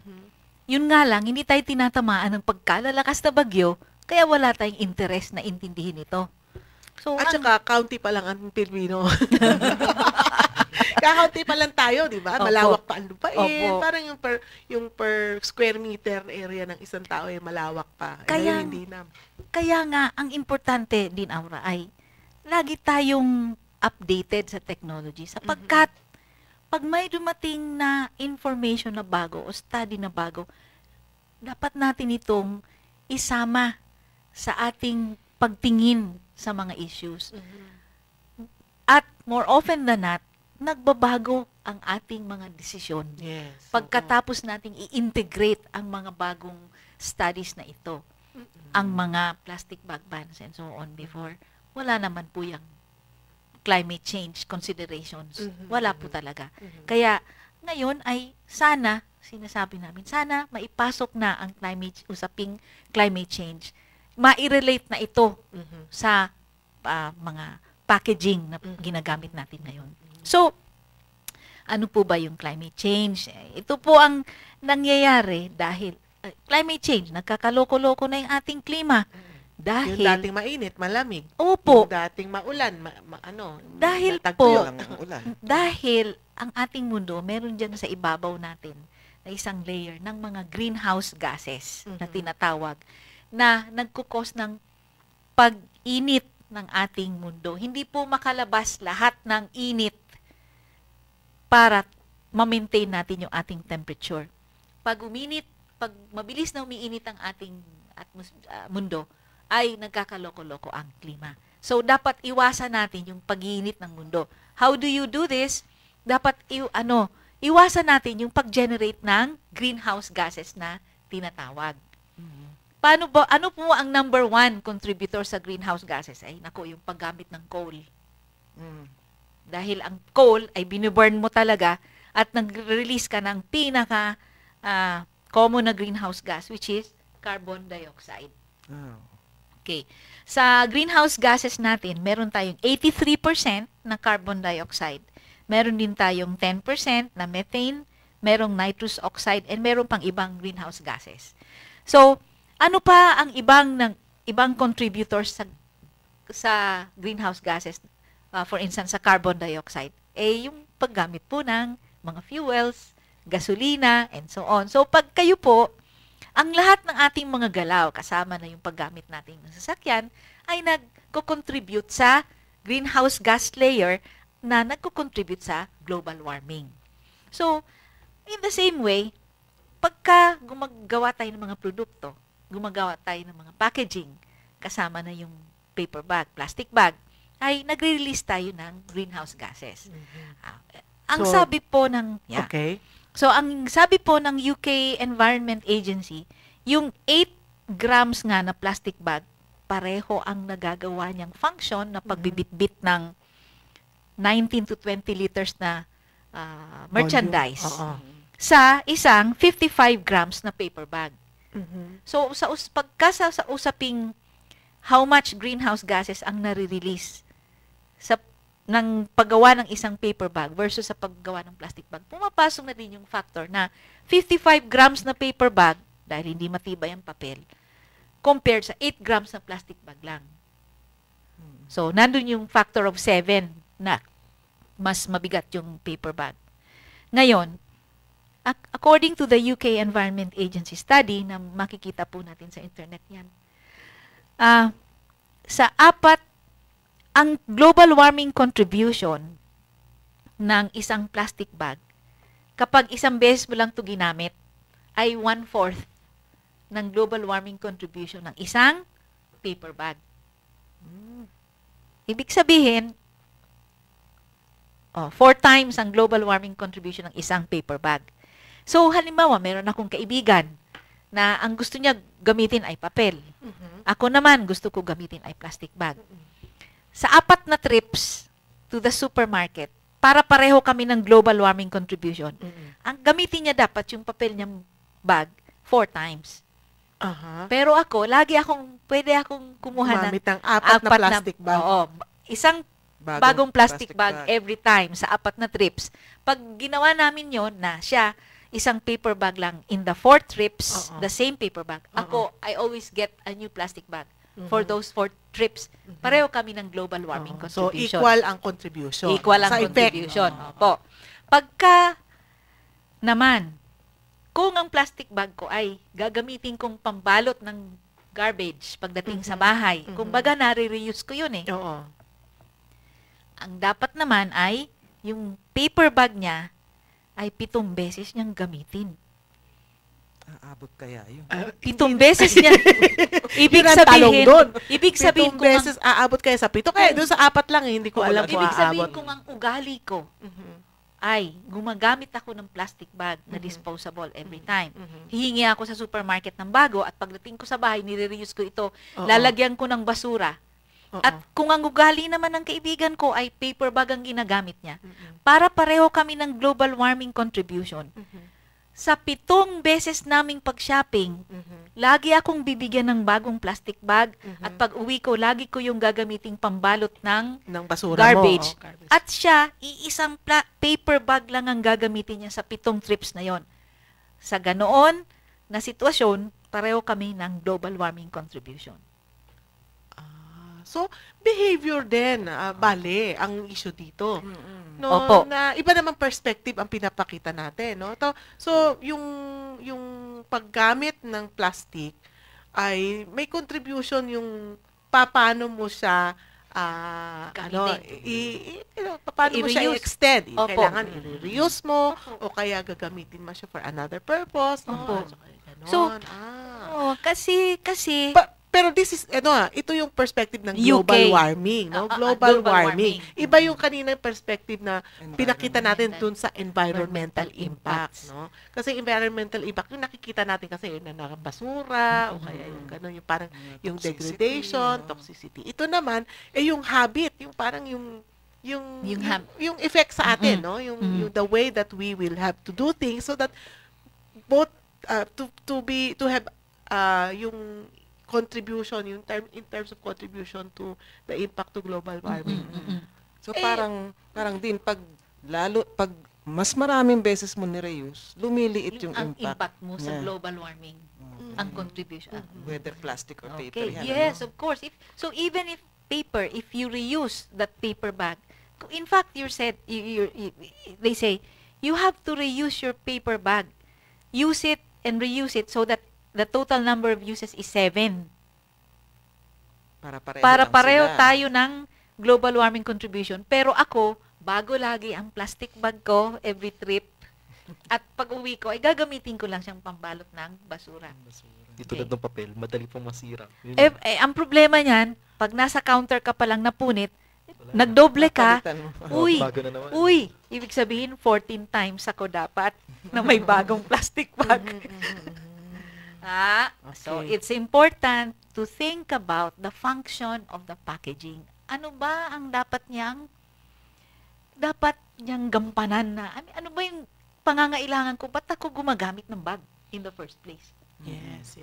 Yun nga lang, hindi tayo tinatamaan ng pagkalalakas na bagyo, kaya wala tayong interest na intindihin ito. So, at saka, kaunti pa lang ang Pilipino. Kakaunti pa lang tayo, di ba? Malawak pa ang lupain. Parang yung per square meter area ng isang tao ay malawak pa. Kaya nga, ang importante din, Aura, ay lagi tayong updated sa technology sapagkat pag may dumating na information na bago o study na bago, dapat natin itong isama sa ating pagtingin sa mga issues. At more often than not, nagbabago ang ating mga desisyon. Pagkatapos nating i-integrate ang mga bagong studies na ito, ang mga plastic bag bans and so on before, wala naman po yung climate change considerations. Wala po talaga. Kaya ngayon ay sana, sinasabi namin, sana maipasok na ang usaping climate change. Ma-relate na ito sa mga packaging na ginagamit natin ngayon. So, ano po ba yung climate change? Ito po ang nangyayari dahil climate change, nagkakaloko-loko na yung ating klima. Dahil, yung dating mainit, malamig. Opo. Yung dating maulan, dahil po, dahil ang ating mundo, meron dyan sa ibabaw natin na isang layer ng mga greenhouse gases na tinatawag na nagkukos ng pag-init ng ating mundo. Hindi po makalabas lahat ng init para ma-maintain natin yung ating temperature. Pag mabilis na umiinit ang ating mundo, ay nagkakaloko-loko ang klima. So, dapat iwasan natin yung pag-iinit ng mundo. How do you do this? Dapat iwasan natin yung pag-generate ng greenhouse gases na tinatawag. Ano po ang number 1 contributor sa greenhouse gases? Ay, yung paggamit ng coal. Dahil ang coal ay biniburn mo talaga at nag-release ka ng pinaka common na greenhouse gas, which is carbon dioxide. Okay. Sa greenhouse gases natin, meron tayong 83% na carbon dioxide. Meron din tayong 10% na methane, merong nitrous oxide, and meron pang ibang greenhouse gases. So, ano pa ang ibang contributors sa greenhouse gases? For instance, sa carbon dioxide, yung paggamit po ng mga fuels, gasolina, and so on. So, pag kayo po, ang lahat ng ating mga galaw, kasama na yung paggamit natin ng sasakyan, ay nagko-contribute sa greenhouse gas layer na nagko-contribute sa global warming. So, in the same way, pagka gumagawa tayo ng mga produkto, gumagawa tayo ng mga packaging, kasama na yung paper bag, plastic bag, ay nagre-release tayo ng greenhouse gases. Ang sabi po ng ang sabi po ng UK Environment Agency, yung 8 grams nga na plastic bag, pareho ang nagagawa niyang function na pagbibitbit ng 19 to 20 liters na merchandise sa isang 55 grams na paper bag. So, sa usaping how much greenhouse gases ang nare-release ng paggawa ng isang paper bag versus sa paggawa ng plastic bag, pumapasok na din yung factor na 55 grams na paper bag, dahil hindi matibay ang papel, compared sa 8 grams na plastic bag lang. So, nandun yung factor of 7 na mas mabigat yung paper bag. Ngayon, according to the UK Environment Agency study, na makikita po natin sa internet yan, ang global warming contribution ng isang plastic bag, kapag isang beses mo lang ito ginamit, ay 1/4 ng global warming contribution ng isang paper bag. Ibig sabihin, 4 times ang global warming contribution ng isang paper bag. So, halimbawa, meron akong kaibigan na ang gusto niya gamitin ay papel. Ako naman, gusto ko gamitin ay plastic bag. Sa 4 na trips to the supermarket, para pareho kami ng global warming contribution, ang gamitin niya dapat yung papel niyang bag 4 times. Pero ako, pwede akong kumuha ng 4 na plastic bag. Isang bagong plastic bag every time sa 4 na trips. Pag ginawa namin yon na siya, isang paper bag lang in the 4 trips, the same paper bag. Ako, I always get a new plastic bag for those 4 trips. Pareho kami ng global warming contribution. So, equal ang contribution. Equal ang contribution. Opo. Pagka naman, kung ang plastic bag ko ay gagamitin kong pambalot ng garbage pagdating sa bahay, kumbaga nare-reuse ko yun eh. Ang dapat naman ay yung paper bag niya ay 7 beses niyang gamitin. Aabot kaya yun? 7 beses niya. Ibig sabihin kung beses aabot kaya sa 7. Kaya doon sa 4 lang hindi ko alam kung ibig sabihin kung ang ugali ko ay gumagamit ako ng plastic bag na disposable every time. Hihingi ako sa supermarket ng bago at pagdating ko sa bahay, nire-reuse ko ito. Lalagyan ko ng basura. At kung ang ugali naman ng kaibigan ko ay paper bag ang ginagamit niya, para pareho kami ng global warming contribution. Sa 7 beses naming pag-shopping, lagi akong bibigyan ng bagong plastic bag at pag uwi ko, lagi ko yung gagamiting pambalot ng basura garbage. mo. Garbage. At siya, iisang paper bag lang ang gagamitin niya sa 7 trips na yon. Sa ganoon na sitwasyon, pareho kami ng global warming contribution. So, behavior din, bale, ang issue dito. No, Opo. na iba namang perspective ang pinapakita natin, no? So, yung paggamit ng plastic ay may contribution yung paano mo siya paano mo siya i-extend. Kailangan i-reuse mo o kaya gagamitin mo siya for another purpose. No? So, kasi pero this is ito yung perspective ng global warming, no? Global warming. Iba yung kanina perspective na pinakita natin dun sa environmental impact, no? Kasi environmental impact yung nakikita natin kasi yung basura o kaya yung gano'n, yung parang yung degradation, toxicity. Ito naman yung habit, yung parang yung effect sa atin, no? Yung the way that we will have to do things so that both to have yung contribution, in terms of contribution to the impact to global warming. So parang din pag mas maraming beses mo ni-reuse, lumiliit yung impact mo sa global warming. Ang contribution. Whether plastic or paper. Yes, of course. So even if paper, if you reuse that paper bag, in fact, they say, you have to reuse your paper bag. Use it and reuse it so that the total number of uses is 7. Para pareho tayo ng global warming contribution. Pero ako, bago lagi ang plastic bag ko every trip. At pag uwi ko, ay gagamitin ko lang siyang pambalot ng basura. Dito na ng papel, madali pong masira. Ang problema niyan, pag nasa counter ka palang napunit, nagdoble ka, uy, ibig sabihin 14 times ako dapat na may bagong plastic bag. So it's important to think about the function of the packaging. Ano ba ang dapat niyang gampanan na? Ano ba yung pangangailangan ko? Ba't ako gumagamit ng bag in the first place? Yes.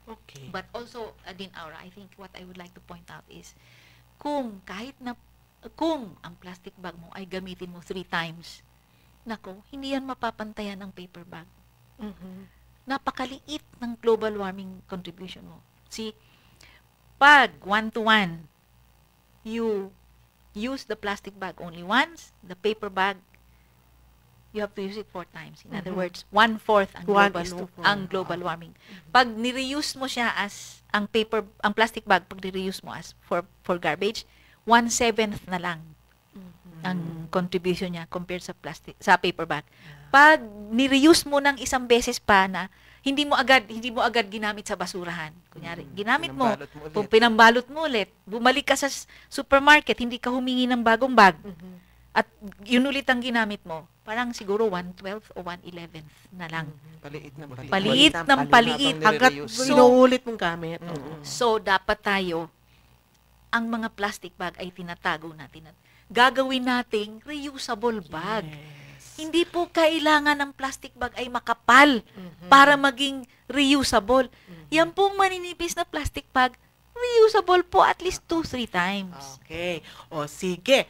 Okay. But also, Adin Aura, I think what I would like to point out is, kung ang plastic bag mo ay gamitin mo 3 times, nako, hindi yan mapapantayan ng paper bag. Napakaliit ng global warming contribution mo. See, pag 1-to-1, you use the plastic bag only once, the paper bag, you have to use it 4 times. In other words, 1/4 ang global warming. Pag ni-reuse mo siya as ang plastic bag, pag ni-reuse mo as for garbage, 1/7 na lang ang contribution niya compared sa paper bag. Pag ni-reuse mo ng isang beses pa na hindi mo agad ginamit sa basurahan. Kunyari, ginamit mo, pinambalot mo ulit, bumalik ka sa supermarket, hindi ka humingi ng bagong bag. At yun ulit ang ginamit mo. Parang siguro 1/12 o 1/11 na lang. Paliit ng paliit. Hanggat inuulit mong gamit. So, dapat tayo, ang mga plastic bag ay tinatago natin. At gagawin nating reusable bag. Hindi po kailangan ng plastic bag ay makapal para maging reusable. Yan pong maninipis na plastic bag, reusable po at least 2-3 times. Okay. O sige.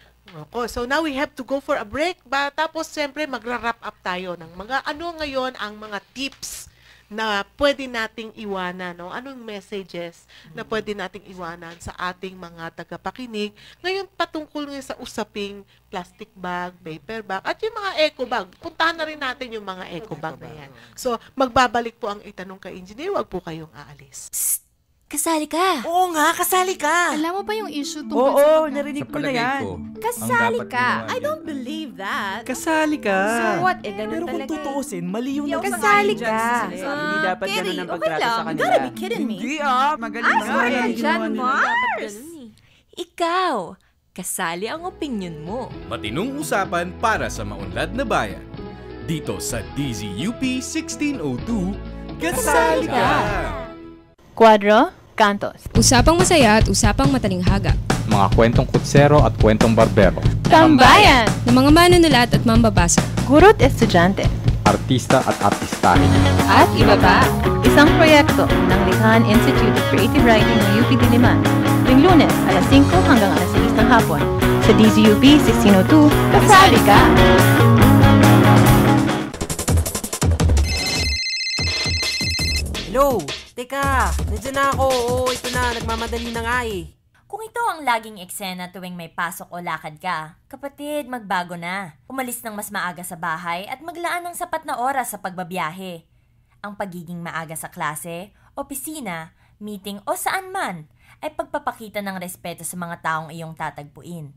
So now we have to go for a break. Tapos siyempre magra-wrap up tayo ng mga ngayon ang mga tips na pwede nating iwanan, no? Anong messages na pwede nating iwanan sa ating mga tagapakinig ngayon patungkol sa usaping plastic bag, paper bag, at yung mga eco bag. Puntahan na rin natin yung mga eco bag na yan. So, magbabalik po ang Itanong Kay Engineer. Huwag po kayong aalis. Psst! Kasali ka. Oo nga, kasali ka. Alam mo ba yung issue tungkol Oo, narinig ko na yan. Kasali ka. I don't believe that. Kasali ka. So what? Ganun Pero kung talaga. tutuusin, mali yung Kasali ka. Hindi dapat ganun ang pagtrato sa kanila. You gotta be kidding me. Hindi magaling ka dyan, Mars. Ikaw, kasali ang opinion mo. Matinong usapan para sa maunlad na bayan. Dito sa DZUP 1602, Kasali Ka! Quadro? Cantos. Usapang masaya at usapang matalinghaga. Mga kwentong kutsero at kwentong barbero. Tambayan! Ng mga manunulat at mambabasa. Guro't estudyante. Artista at artistahin. At iba pa. Isang proyekto ng Likhasan Institute of Creative Writing ng UP Diliman. Tuwing Lunes, alas 5 hanggang alas 6 ng hapon. Sa DZUP 1602, kasali ka! Hello! Teka, nandiyan na ako. Oo, ito na. Nagmamadali na nga eh. Kung ito ang laging eksena tuwing may pasok o lakad ka, kapatid, magbago na. Umalis ng mas maaga sa bahay at maglaan ng sapat na oras sa pagbabiyahe. Ang pagiging maaga sa klase, opisina, meeting o saan man ay pagpapakita ng respeto sa mga taong iyong tatagpuin.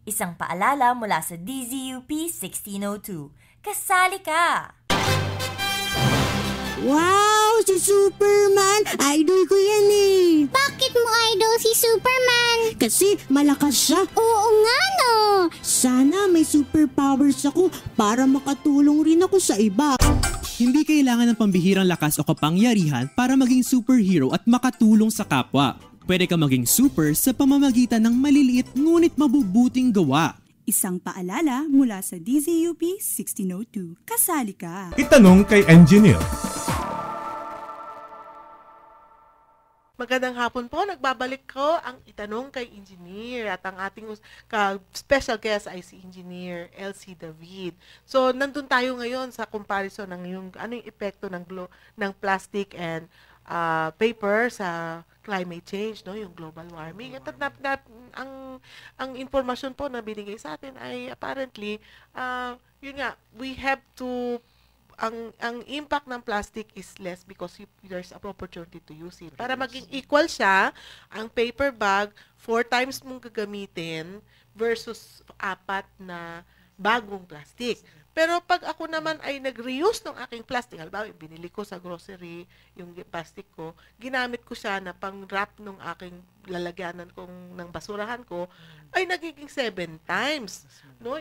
Isang paalala mula sa DZUP 1602. Kasali ka! Wow! Si Superman! Idol ko yan eh! Bakit mo idol si Superman? Kasi malakas siya. Oo nga no! Sana may superpowers ako para makatulong rin ako sa iba. Hindi kailangan ng pambihirang lakas o kapangyarihan para maging superhero at makatulong sa kapwa. Pwede ka maging super sa pamamagitan ng maliliit ngunit mabubuting gawa. Isang paalala mula sa DZUP 1602. Kasali ka! Itanong kay Engineer. Magandang hapon po. Nagbabalik ko ang Itanong kay Engineer at ang ating special guest ay si Engineer Elsie David. So, nandun tayo ngayon sa comparison ng yung epekto ng plastic and paper sa climate change, no, yung global warming. At ang informasyon po na binigay sa atin ay apparently yun nga, we have to ang impact ng plastic is less because there's an opportunity to use it. Para maging equal siya, ang paper bag 4 times mong gagamitin versus 4 na bagong plastic. Pero pag ako naman ay nag-reuse ng aking plastic, halimbawa, binili ko sa grocery yung plastic ko, ginamit ko siya na pang-wrap ng aking lalagyanan ng basurahan ko, ay nagiging 7 times. No?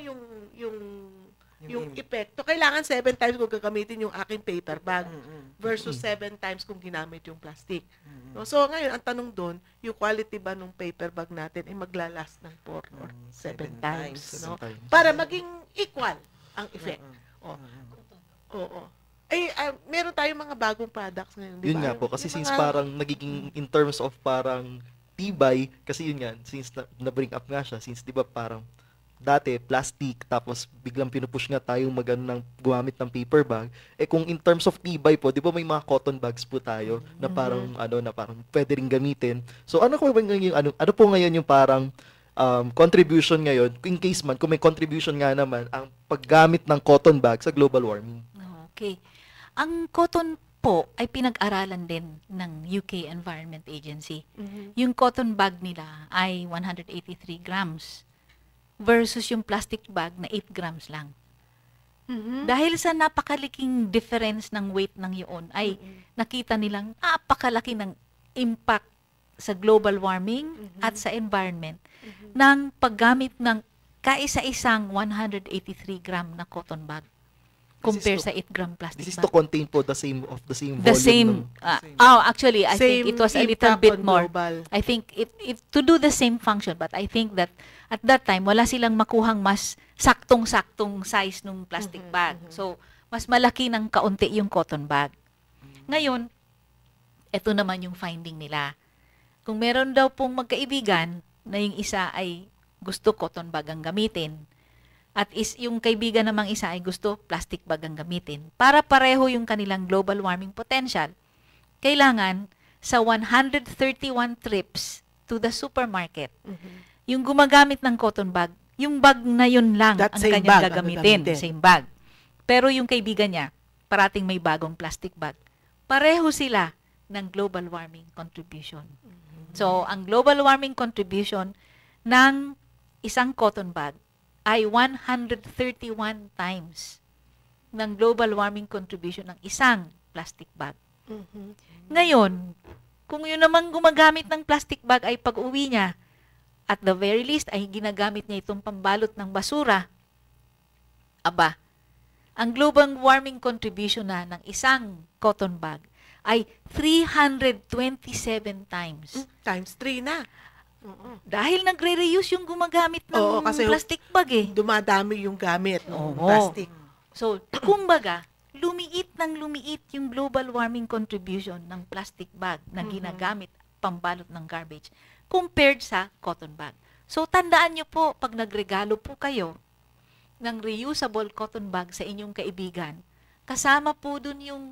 Yung epekto. Kailangan 7 times kung gagamitin yung aking paper bag versus 7 times kung ginamit yung plastic. No? So, ngayon, ang tanong doon, yung quality ba ng paper bag natin ay maglalast ng 4 or 7 times. No? Para maging equal ang effect. Oo. Meron tayong mga bagong products ngayon, di ba? Yun nga po, kasi since parang nagiging in terms of parang tibay, kasi yun nga, since na-bring up nga siya, since di ba parang dati plastic, tapos biglang pinupush nga tayong gumamit ng paper bag, kung in terms of tibay po, di ba may mga cotton bags po tayo na parang na parang pwede ring gamitin. So ano po ngayon yung parang contribution ngayon, in case man, kung may contribution nga naman, ang paggamit ng cotton bag sa global warming. Okay. Ang cotton po ay pinag-aralan din ng UK Environment Agency. Yung cotton bag nila ay 183 grams versus yung plastic bag na 8 grams lang. Dahil sa napakaliking difference ng weight ng yun, ay nakita nilang napakalaki ng impact sa global warming at sa environment ng paggamit ng kaisa-isang 183 gram na cotton bag compare sa 8 gram plastic bag. This is to contain po the same volume. The same. Actually, I think it was a little bit more. Global. I think it to do the same function, but I think that at that time wala silang makuhang mas saktong-saktong size ng plastic bag. So, mas malaki ng kaunti yung cotton bag. Ngayon, ito naman yung finding nila. Kung meron daw pong magkaibigan na yung isa ay gusto cotton bag ang gamitin at yung kaibigan namang isa ay gusto plastic bag ang gamitin, para pareho yung kanilang global warming potential, kailangan sa 131 trips to the supermarket, yung gumagamit ng cotton bag, yung bag na yun lang ang kanyang gagamitin. Same bag. Pero yung kaibigan niya, parating may bagong plastic bag. Pareho sila ng global warming contribution. So, ang global warming contribution ng isang cotton bag ay 131 times ng global warming contribution ng isang plastic bag. Ngayon, kung yun namang gumagamit ng plastic bag ay pag-uwi niya, at the very least ay ginagamit niya itong pambalot ng basura, ang global warming contribution na ng isang cotton bag ay 327 times. Times 3 na. Dahil nagre-reuse yung gumagamit ng plastic bag eh. Dumadami yung gamit ng Oo. plastic. So, kumbaga, lumiit yung global warming contribution ng plastic bag na ginagamit pambalot ng garbage compared sa cotton bag. So, tandaan nyo po, pag nagregalo po kayo ng reusable cotton bag sa inyong kaibigan, kasama po dun yung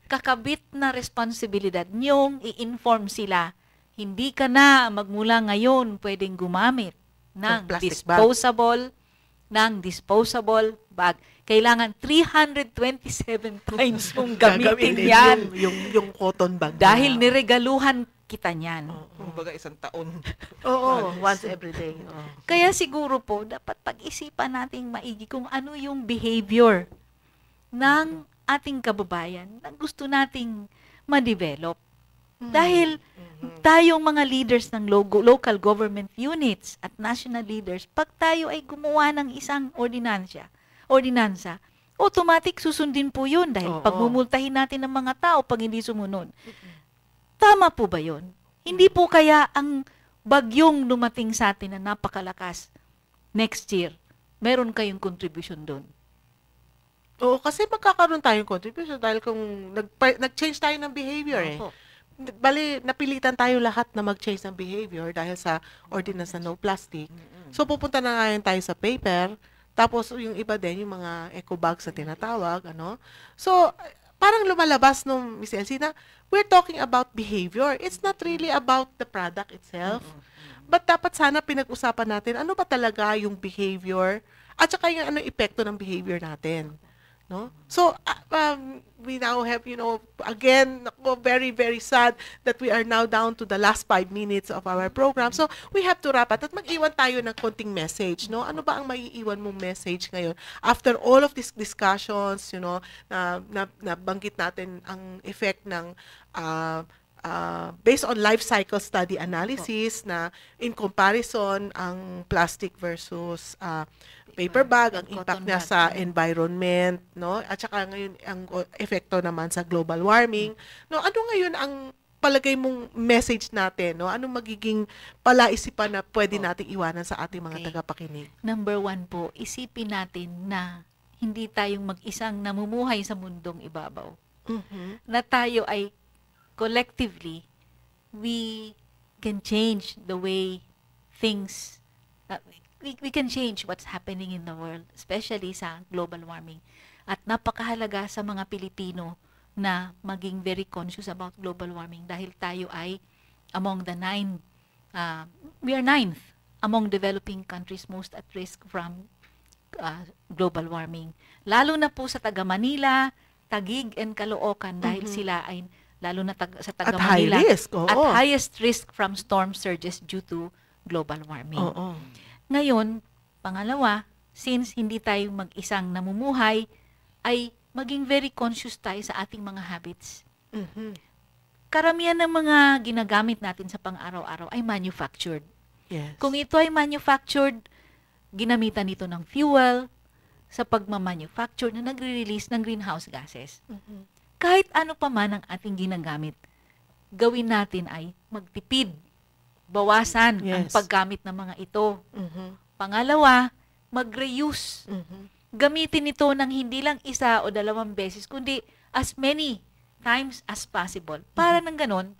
kakabit na responsibilidad nyong i-inform sila, hindi ka na magmula ngayon pwedeng gumamit ng disposable bag. Kailangan 327 times mong gamitin yan. Yung cotton bag. Dahil niregaluhan kita niyan. Kumbaga isang taon. Oo, once every day. Kaya siguro po, dapat pag-isipan nating maigi kung ano yung behavior ng ating kababayan na gusto nating ma-develop. Dahil tayong mga leaders ng local government units at national leaders, pag tayo ay gumawa ng isang ordinansa, automatic susundin po yun dahil pagmumultahin natin ng mga tao pag hindi sumunod. Tama po ba yun? Hindi po kaya ang bagyong lumating sa atin na napakalakas next year, meron kayong contribution doon? Oo, kasi magkakaroon tayong contribution dahil kung nag-change tayo ng behavior Bali, napilitan tayo lahat na mag-change ng behavior dahil sa ordinance na no plastic. So, pupunta na ngayon tayo sa paper. Tapos, yung iba din, yung mga eco bags na tinatawag, So, parang lumalabas nung Miss Elsie na we're talking about behavior. It's not really about the product itself. But dapat sana pinag-usapan natin ano ba talaga yung behavior at saka yung anong epekto ng behavior natin. No? So, we now have, again, very, very sad that we are now down to the last 5 minutes of our program. So, we have to wrap up at mag-iwan tayo ng konting message. No? Ano ba ang maiiwan mong message ngayon? After all of these discussions, na banggit natin ang effect ng based on life cycle study analysis na in comparison ang plastic versus paper bag, ang impact niya sa environment, at saka ngayon ang epekto naman sa global warming. Ano ngayon ang palagay mong message natin? Anong magiging palaisipan na pwede nating iwanan sa ating mga tagapakinig? Number 1 po, isipin natin na hindi tayong mag-isang namumuhay sa mundong ibabaw. Na tayo ay collectively, we can change the way things, we can change what's happening in the world, especially sa global warming. At napakahalaga sa mga Pilipino na maging very conscious about global warming dahil tayo ay among the we are 9th among developing countries most at risk from global warming. Lalo na po sa taga Manila, Taguig, and Caloocan dahil sila ay lalo na sa taga Manila at highest risk from storm surges due to global warming. Ngayon, pangalawa, since hindi tayo mag-isang namumuhay, ay maging very conscious tayo sa ating mga habits. Karamihan ng mga ginagamit natin sa pang-araw-araw ay manufactured. Kung ito ay manufactured, ginamitan ito ng fuel sa pagmamanufacture na nagre-release ng greenhouse gases. Kahit ano pa man ang ating ginagamit, gawin natin ay magtipid. Bawasan ang paggamit ng mga ito. Pangalawa, mag-reuse. Gamitin ito ng hindi lang 1 o 2 beses, kundi as many times as possible. Para nang ganon,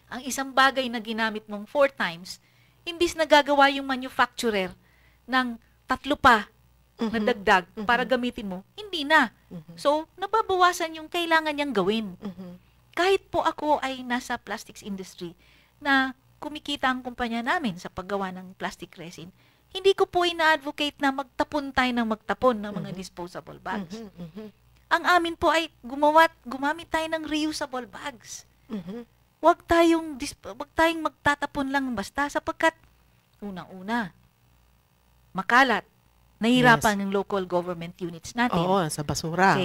ang isang bagay na ginamit mong 4 times, imbis na gagawa yung manufacturer ng 3 pa na dagdag para gamitin mo, hindi na. So, nababawasan yung kailangan niyang gawin. Kahit po ako ay nasa plastics industry na kumikita ang kumpanya namin sa paggawa ng plastic resin, hindi ko po ina-advocate na magtapon tayo ng mga disposable bags. Ang amin po ay gumamit tayo ng reusable bags. Huwag tayong magtatapon lang basta sapagkat unang-una, makalat. Nahihirapan ng local government units natin. Sa basura.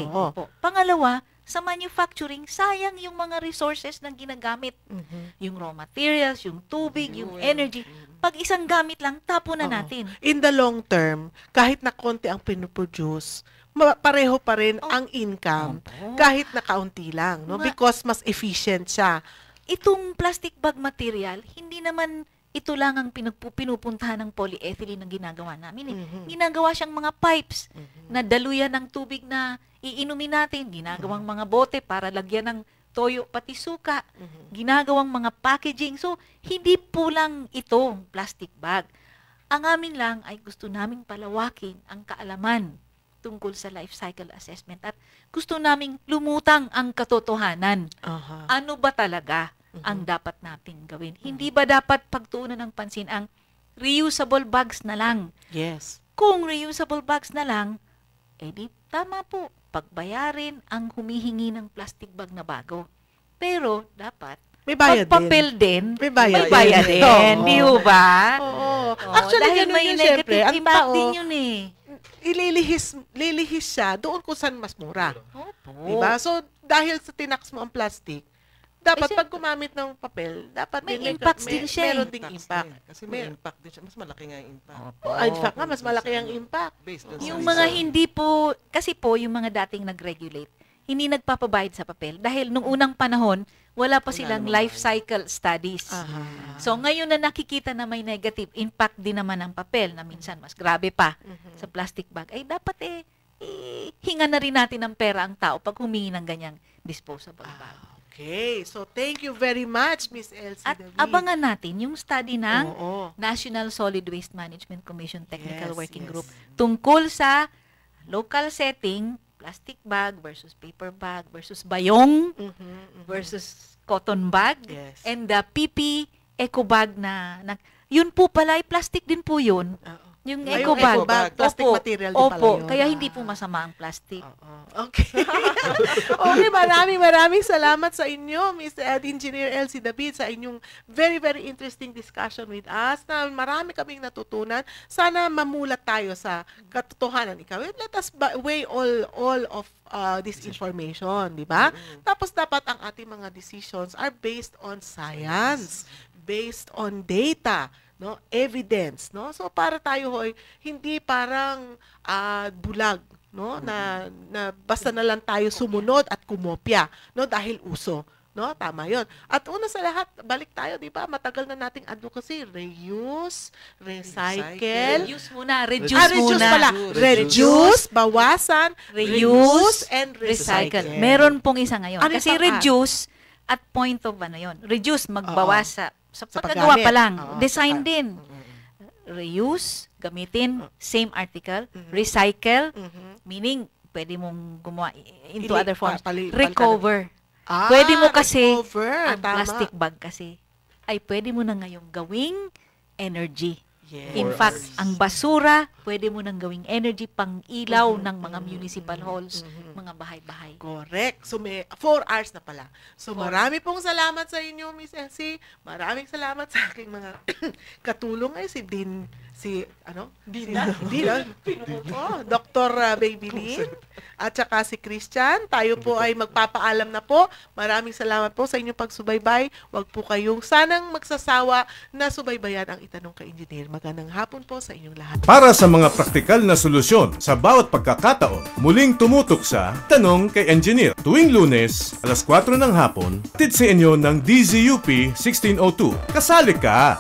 Pangalawa, sa manufacturing, sayang yung mga resources na ginagamit. Yung raw materials, yung tubig, yung energy. Pag isang gamit lang, tapo na natin. In the long term, kahit na konti ang pinoproduce, pareho pa rin ang income kahit na kaunti lang, no? Because mas efficient siya. Itong plastic bag material, hindi naman ito lang ang pinupuntahan ng polyethylene na ginagawa namin. Ginagawa siyang mga pipes na daluyan ng tubig na iinumin natin. Ginagawang mga bote para lagyan ng toyo pati suka. Ginagawang mga packaging. So, hindi po lang ito plastic bag. Ang amin lang ay gusto naming palawakin ang kaalaman tungkol sa life cycle assessment at gusto naming lumutang ang katotohanan. Ano ba talaga ang dapat nating gawin? Hindi ba dapat pagtuunan ng pansin ang reusable bags na lang? Yes. Kung reusable bags na lang, edi tama po, pagbayarin ang humihingi ng plastic bag na bago. Pero dapat may bayad papel din. May bayad din. Di ba? Oo. Actually, dahil may negative impact din yun eh. Lilihis siya doon kung saan mas mura. Diba? So, dahil sa tinax mo ang plastic, dapat pag gumamit ng papel, dapat may impacts din siya. Meron ding impact. Kasi may impact din siya. Mas malaki nga yung impact. In fact nga, mas malaki ang impact. Yung mga hindi po, kasi po yung mga dating nag-regulate, hindi nagpapabayad sa papel. Dahil nung unang panahon, wala pa silang life cycle studies. So ngayon na nakikita na may negative impact din naman ang papel, na minsan mas grabe pa sa plastic bag, ay dapat hinga na rin natin ng pera ang tao pag humingi ng ganyang disposable bag. Okay, so thank you very much, Miss Elsie. At abangan natin yung study ng National Solid Waste Management Commission Technical Working Group tungkol sa local setting, plastic bag versus paper bag versus bayong versus cotton bag and the PP eco bag na yun po pala ay plastic din po yun. Yung eco bag, plastic material din pala yun. Kaya hindi po masama ang plastic. Okay. Okay, maraming salamat sa inyo, Miss Engineer Elsie David, sa inyong very, very interesting discussion with us. Na marami kaming natutunan. Sana mamulat tayo sa katotohanan. Let us weigh all of this information, di ba? Tapos dapat ang ating mga decisions are based on science, based on data, no, evidence, no? So para tayo hindi parang bulag, no, na basta na lang tayo sumunod at kumopya, no, dahil uso, no? Tama 'yon. At una sa lahat, balik tayo, 'di ba? Matagal na nating advocacy, reuse, recycle. Reduce, bawasan, reuse and recycle. Meron pong isa ngayon. Kasi reduce at point of reduce, magbawas sa pagkagawa pa lang. Design din. Reuse, gamitin, same article. Recycle, meaning, pwede mong gumawa into other forms. Recover. Pwede mo kasi, ang plastic bag kasi, ay pwede mo na ngayong gawing energy. In fact, ang basura, pwede mo nang gawing energy pang ilaw ng mga municipal halls, mga bahay-bahay. Correct. So, may 4 hours na pala. So, marami pong salamat sa inyo, Miss Elsie. Maraming salamat sa aking mga katulong si Dean, Dr. Babylin, at saka si Christian. Tayo po ay magpapaalam na po. Maraming salamat po sa inyong pagsubaybay. Huwag po kayong sanang magsasawa na subaybayan ang Itanong Kay Engineer. Magandang hapon po sa inyong lahat. Para sa mga praktikal na solusyon sa bawat pagkakataon, muling tumutok sa Tanong Kay Engineer. Tuwing Lunes, alas 4 ng hapon, titsi inyo ng DZUP 1602. Kasali ka!